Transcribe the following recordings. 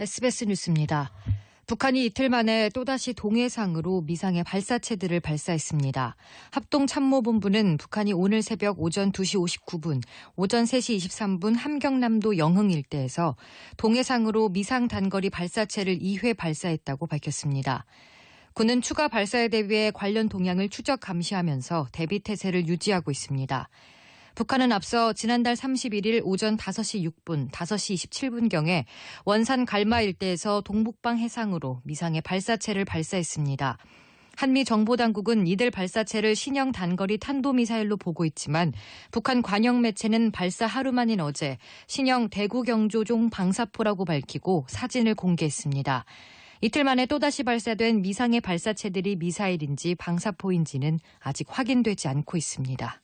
SBS 뉴스입니다. 북한이 이틀 만에 또다시 동해상으로 미상의 발사체들을 발사했습니다. 합동참모본부는 북한이 오늘 새벽 오전 2시 59분, 오전 3시 23분 함경남도 영흥 일대에서 동해상으로 미상 단거리 발사체를 2회 발사했다고 밝혔습니다. 군은 추가 발사에 대비해 관련 동향을 추적 감시하면서 대비 태세를 유지하고 있습니다. 북한은 앞서 지난달 31일 오전 5시 6분, 5시 27분경에 원산 갈마 일대에서 동북방 해상으로 미상의 발사체를 발사했습니다. 한미 정보당국은 이들 발사체를 신형 단거리 탄도미사일로 보고 있지만 북한 관영 매체는 발사 하루 만인 어제 신형 대구 경조종 방사포라고 밝히고 사진을 공개했습니다. 이틀 만에 또다시 발사된 미상의 발사체들이 미사일인지 방사포인지는 아직 확인되지 않고 있습니다.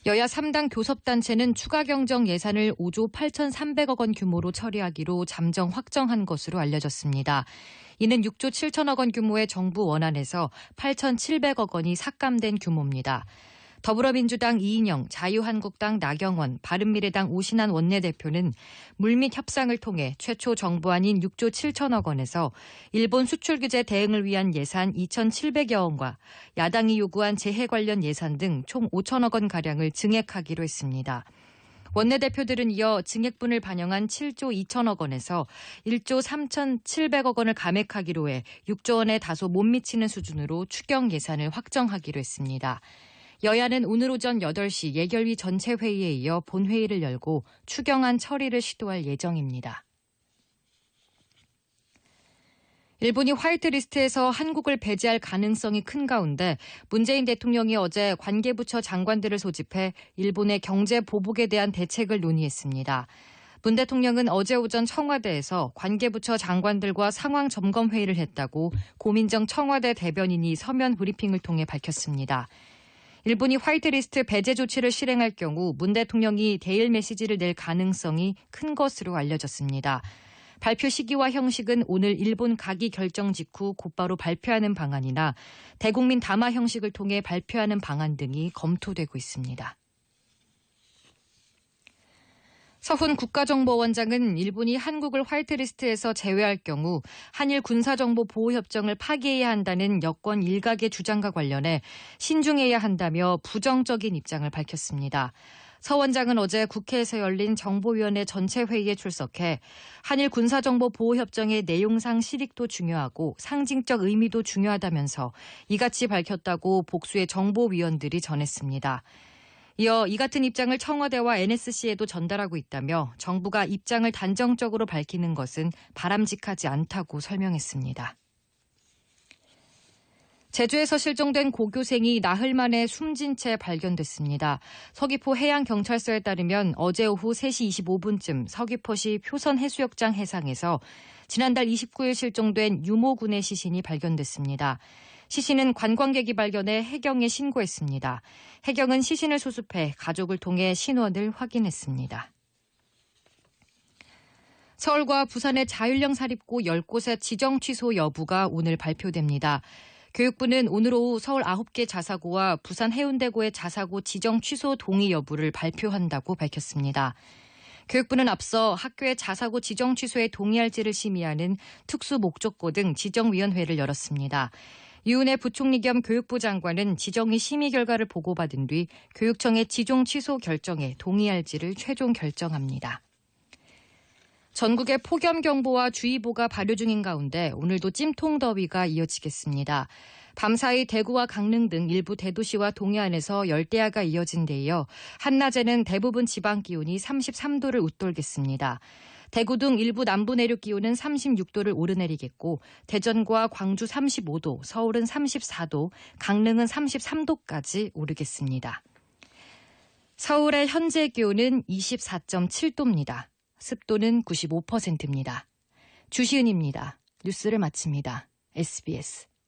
여야 3당 교섭단체는 추가 경정 예산을 5조 8,300억 원 규모로 처리하기로 잠정 확정한 것으로 알려졌습니다. 이는 6조 7천억 원 규모의 정부 원안에서 8,700억 원이 삭감된 규모입니다. 더불어민주당 이인영, 자유한국당 나경원, 바른미래당 오신환 원내대표는 물밑 협상을 통해 최초 정부안인 6조 7천억 원에서 일본 수출 규제 대응을 위한 예산 2,700여 원과 야당이 요구한 재해 관련 예산 등 총 5천억 원가량을 증액하기로 했습니다. 원내대표들은 이어 증액분을 반영한 7조 2천억 원에서 1조 3,700억 원을 감액하기로 해 6조 원에 다소 못 미치는 수준으로 추경 예산을 확정하기로 했습니다. 여야는 오늘 오전 8시 예결위 전체 회의에 이어 본회의를 열고 추경안 처리를 시도할 예정입니다. 일본이 화이트리스트에서 한국을 배제할 가능성이 큰 가운데 문재인 대통령이 어제 관계부처 장관들을 소집해 일본의 경제 보복에 대한 대책을 논의했습니다. 문 대통령은 어제 오전 청와대에서 관계부처 장관들과 상황 점검 회의를 했다고 고민정 청와대 대변인이 서면 브리핑을 통해 밝혔습니다. 일본이 화이트리스트 배제 조치를 실행할 경우 문 대통령이 대일 메시지를 낼 가능성이 큰 것으로 알려졌습니다. 발표 시기와 형식은 오늘 일본 가기 결정 직후 곧바로 발표하는 방안이나 대국민 담화 형식을 통해 발표하는 방안 등이 검토되고 있습니다. 서훈 국가정보원장은 일본이 한국을 화이트리스트에서 제외할 경우 한일 군사정보보호협정을 파기해야 한다는 여권 일각의 주장과 관련해 신중해야 한다며 부정적인 입장을 밝혔습니다. 서 원장은 어제 국회에서 열린 정보위원회 전체 회의에 출석해 한일 군사정보보호협정의 내용상 실익도 중요하고 상징적 의미도 중요하다면서 이같이 밝혔다고 복수의 정보위원들이 전했습니다. 이어 이 같은 입장을 청와대와 NSC에도 전달하고 있다며 정부가 입장을 단정적으로 밝히는 것은 바람직하지 않다고 설명했습니다. 제주에서 실종된 고교생이 나흘 만에 숨진 채 발견됐습니다. 서귀포 해양경찰서에 따르면 어제 오후 3시 25분쯤 서귀포시 표선해수욕장 해상에서 지난달 29일 실종된 유모군의 시신이 발견됐습니다. 시신은 관광객이 발견해 해경에 신고했습니다. 해경은 시신을 수습해 가족을 통해 신원을 확인했습니다. 서울과 부산의 자율령 사립고 10곳의 지정 취소 여부가 오늘 발표됩니다. 교육부는 오늘 오후 서울 9개 자사고와 부산 해운대고의 자사고 지정 취소 동의 여부를 발표한다고 밝혔습니다. 교육부는 앞서 학교의 자사고 지정 취소에 동의할지를 심의하는 특수목적고 등 지정위원회를 열었습니다. 유은혜 부총리 겸 교육부 장관은 지정위 심의 결과를 보고받은 뒤 교육청의 지정 취소 결정에 동의할지를 최종 결정합니다. 전국에 폭염경보와 주의보가 발효 중인 가운데 오늘도 찜통더위가 이어지겠습니다. 밤사이 대구와 강릉 등 일부 대도시와 동해안에서 열대야가 이어진 데 이어 한낮에는 대부분 지방 기온이 33도를 웃돌겠습니다. 대구 등 일부 남부 내륙 기온은 36도를 오르내리겠고 대전과 광주 35도, 서울은 34도, 강릉은 33도까지 오르겠습니다. 서울의 현재 기온은 24.7도입니다. 습도는 95%입니다. 주시은입니다. 뉴스를 마칩니다. SBS